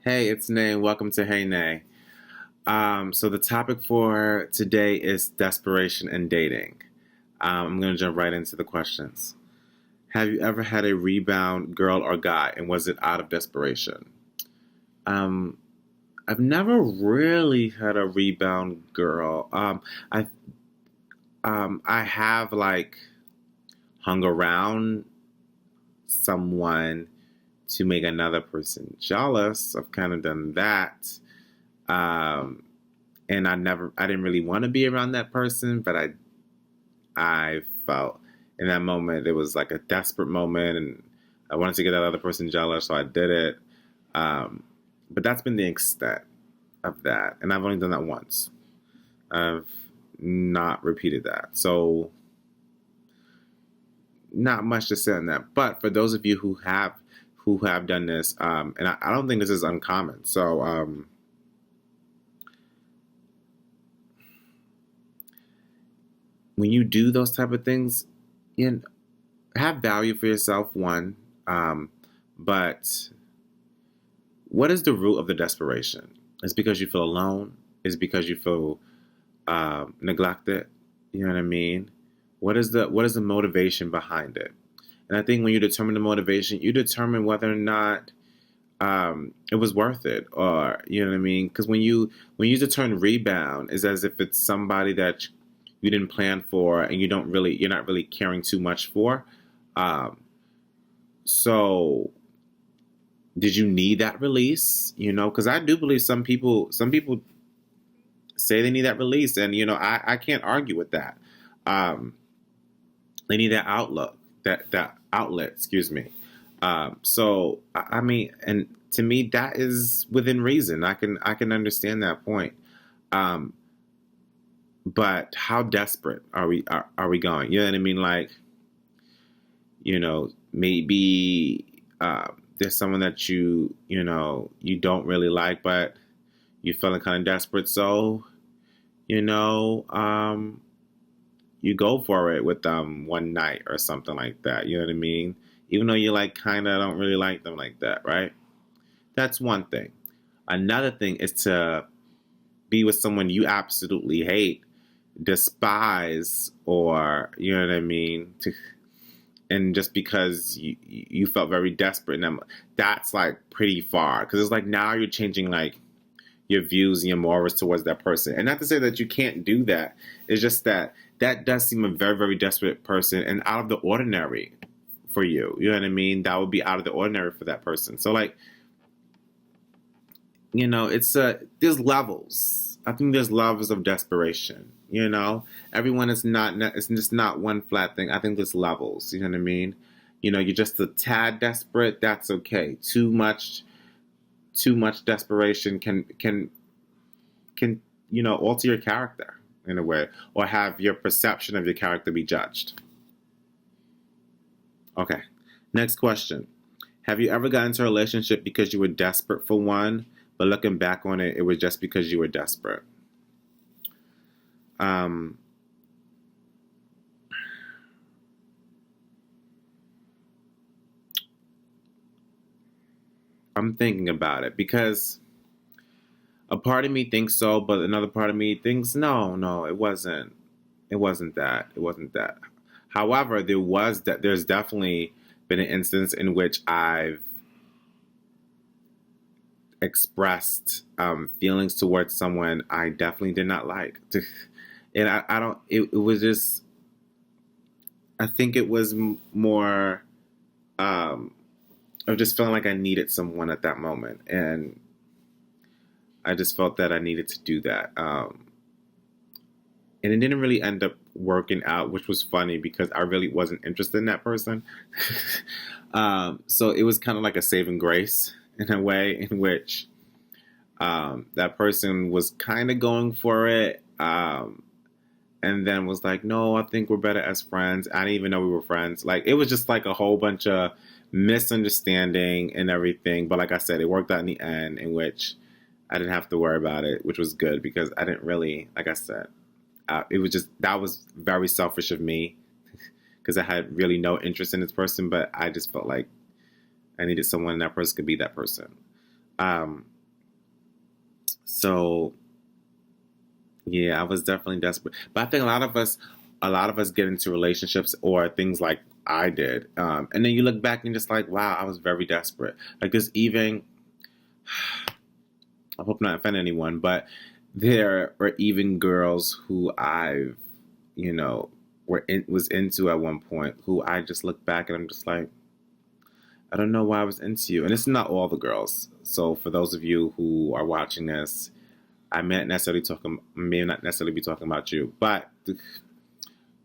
Hey, it's Nay. Welcome to Hey Nay. So the topic for today is desperation and dating. I'm going to jump right into the questions. Have you ever had a rebound girl or guy, and was it out of desperation? Um, I've never really had a rebound girl. I have like hung around someone to make another person jealous. I've kind of done that. Um, and I didn't really want to be around that person, but I felt in that moment it was like a desperate moment, and I wanted to get that other person jealous, so I did it. Um, but that's been the extent of that, and I've only done that once. I've not repeated that, so not much to say on that. But for those of you who have done this, and I don't think this is uncommon, so when you do those type of things, you know, have value for yourself, one. But what is the root of the desperation? It's because you feel alone. It's because you feel neglected. You know what I mean? What is the motivation behind it? And I think when you determine the motivation, you determine whether or not it was worth it, or you know what I mean. Because when you use the term rebound, it's as if it's somebody that you didn't plan for, and you're not really caring too much for. Um, so did you need that release? Because I do believe some people say they need that release, and I can't argue with that. Um, they need that outlet, excuse me. So I mean, and to me, that is within reason. I can understand that point. Um, but how desperate are we going? You know what I mean? Like, maybe there's someone that you don't really like, but you're feeling kind of desperate, so you know, you go for it with them one night or something like that. You know what I mean? Even though you like kind of don't really like them like that, right? That's one thing. Another thing is to be with someone you absolutely hate, despise, or you know what I mean, and just because you felt very desperate, and that's like pretty far, because it's like now you're changing like your views and your morals towards that person. And not to say that you can't do that. It's just that that does seem a very, very desperate person and out of the ordinary for you. You know what I mean? That would be out of the ordinary for that person. So like, it's there's levels. I think there's levels of desperation. Everyone is not. It's just not one flat thing. I think there's levels. You know what I mean? You're just a tad desperate. That's okay. Too much desperation can alter your character in a way, or have your perception of your character be judged. Okay. Next question. Have you ever gotten into a relationship because you were desperate for one, but looking back on it, it was just because you were desperate? Um, I'm thinking about it because a part of me thinks so, but another part of me thinks no, no, it wasn't. It wasn't that. It wasn't that. However, there's definitely been an instance in which I've expressed feelings towards someone I definitely did not like. And I don't, it was just, I think it was more um, of just feeling like I needed someone at that moment. And I just felt that I needed to do that. And it didn't really end up working out, which was funny because I really wasn't interested in that person. So it was kind of like a saving grace in a way in which that person was kind of going for it, and then was like, no, I think we're better as friends. I didn't even know we were friends. Like, it was just like a whole bunch of misunderstanding and everything. But like I said, it worked out in the end, in which I didn't have to worry about it, which was good because I didn't really, like I said, it was just, that was very selfish of me because I had really no interest in this person, but I just felt like I needed someone and that person could be that person. So yeah, I was definitely desperate. But I think a lot of us get into relationships or things like I did, and then you look back and just like, wow, I was very desperate. Like there's even, I hope not offend anyone, but there are even girls who I've, you know, was into at one point who I just look back and I'm just like, I don't know why I was into you. And it's not all the girls. So for those of you who are watching this, may not necessarily be talking about you, but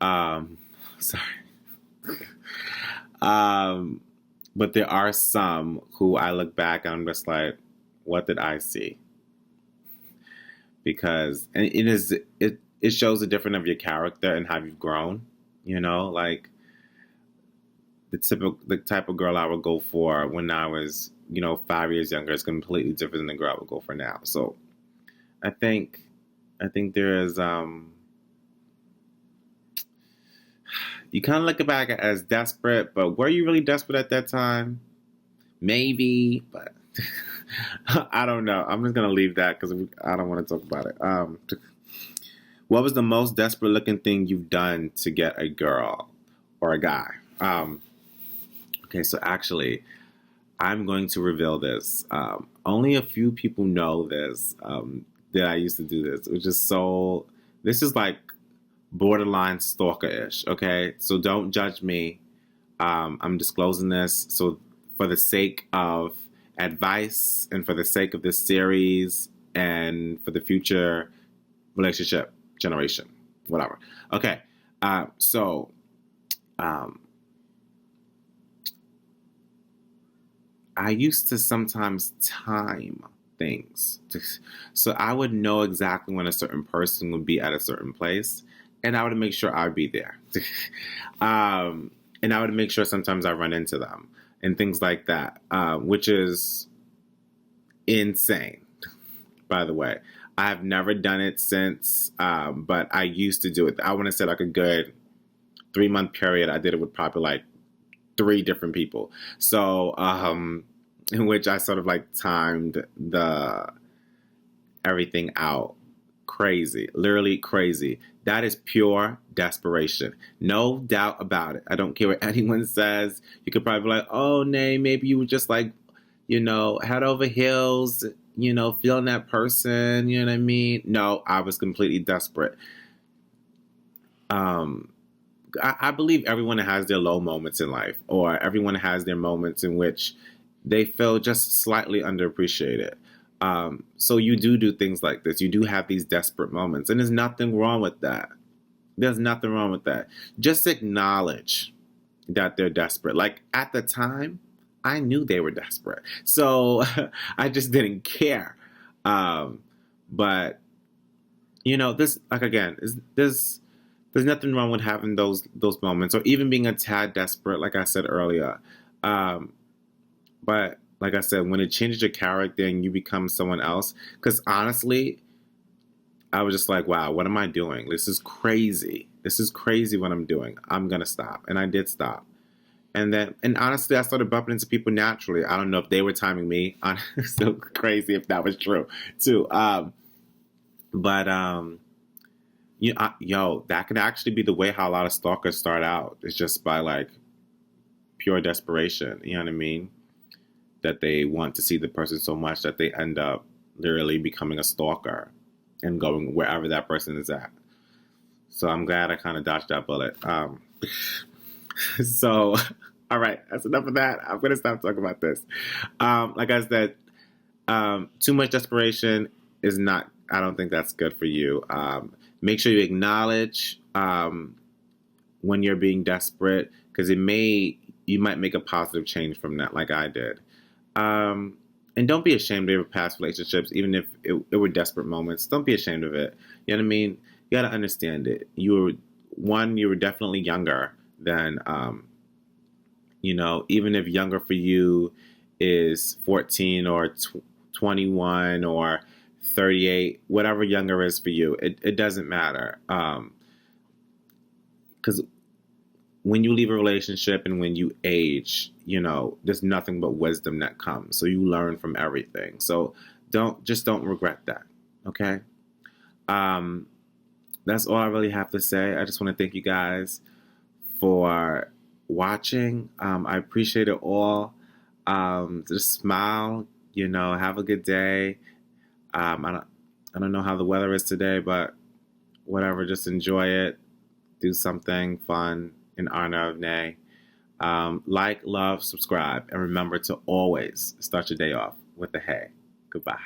um, sorry. um, but there are some who I look back and I'm just like, what did I see? Because and it shows the difference of your character and how you've grown. You know, like the type of girl I would go for when I was 5 years younger is completely different than the girl I would go for now. So I think there is you kind of look back as desperate, but were you really desperate at that time? Maybe, but I don't know. I'm just gonna leave that because I don't want to talk about it. What was the most desperate looking thing you've done to get a girl or a guy? Okay, so actually, I'm going to reveal this. Only a few people know this, that I used to do this, which is so. This is like borderline stalker-ish. Okay, so don't judge me. I'm disclosing this so for the sake of advice and for the sake of this series and for the future relationship generation, whatever. Okay, so. I used to sometimes time things. So I would know exactly when a certain person would be at a certain place, and I would make sure I'd be there. And I would make sure sometimes I run into them and things like that, which is insane, by the way. I have never done it since, but I used to do it. I want to say like a good 3-month period. I did it with probably like 3 different people. So, in which I sort of like timed the everything out. Crazy, literally crazy. That is pure desperation. No doubt about it. I don't care what anyone says. You could probably be like, oh, Nay, maybe you were just like, head over heels, feeling that person, you know what I mean? No, I was completely desperate. I believe everyone has their low moments in life, or everyone has their moments in which they feel just slightly underappreciated. So you do things like this. You do have these desperate moments, and there's nothing wrong with that. There's nothing wrong with that. Just acknowledge that they're desperate. Like at the time, I knew they were desperate, so I just didn't care. But this like again is this. There's nothing wrong with having those moments, or even being a tad desperate, like I said earlier. But like I said, when it changes your character and you become someone else, because honestly, I was just like, wow, what am I doing? This is crazy. This is crazy what I'm doing. I'm gonna stop, and I did stop. And honestly, I started bumping into people naturally. I don't know if they were timing me. So crazy if that was true too. But that could actually be the way how a lot of stalkers start out. It's just by like pure desperation. You know what I mean? That they want to see the person so much that they end up literally becoming a stalker and going wherever that person is at. So I'm glad I kind of dodged that bullet. So, all right, that's enough of that. I'm going to stop talking about this. Like I said, too much desperation is not, I don't think that's good for you. Make sure you acknowledge when you're being desperate, because you might make a positive change from that, like I did. And don't be ashamed of your past relationships, even if it were desperate moments. Don't be ashamed of it. You know what I mean? You got to understand it. You were definitely younger than, even if younger for you is 14 or 21 or 38, whatever younger is for you, it doesn't matter. Because when you leave a relationship and when you age, there's nothing but wisdom that comes. So you learn from everything. So don't regret that. Okay. Um, that's all I really have to say. I just want to thank you guys for watching. I appreciate it all. Just smile, have a good day. I don't know how the weather is today, but whatever, just enjoy it. Do something fun in honor of Nay. Like, love, subscribe, and remember to always start your day off with a hey. Goodbye.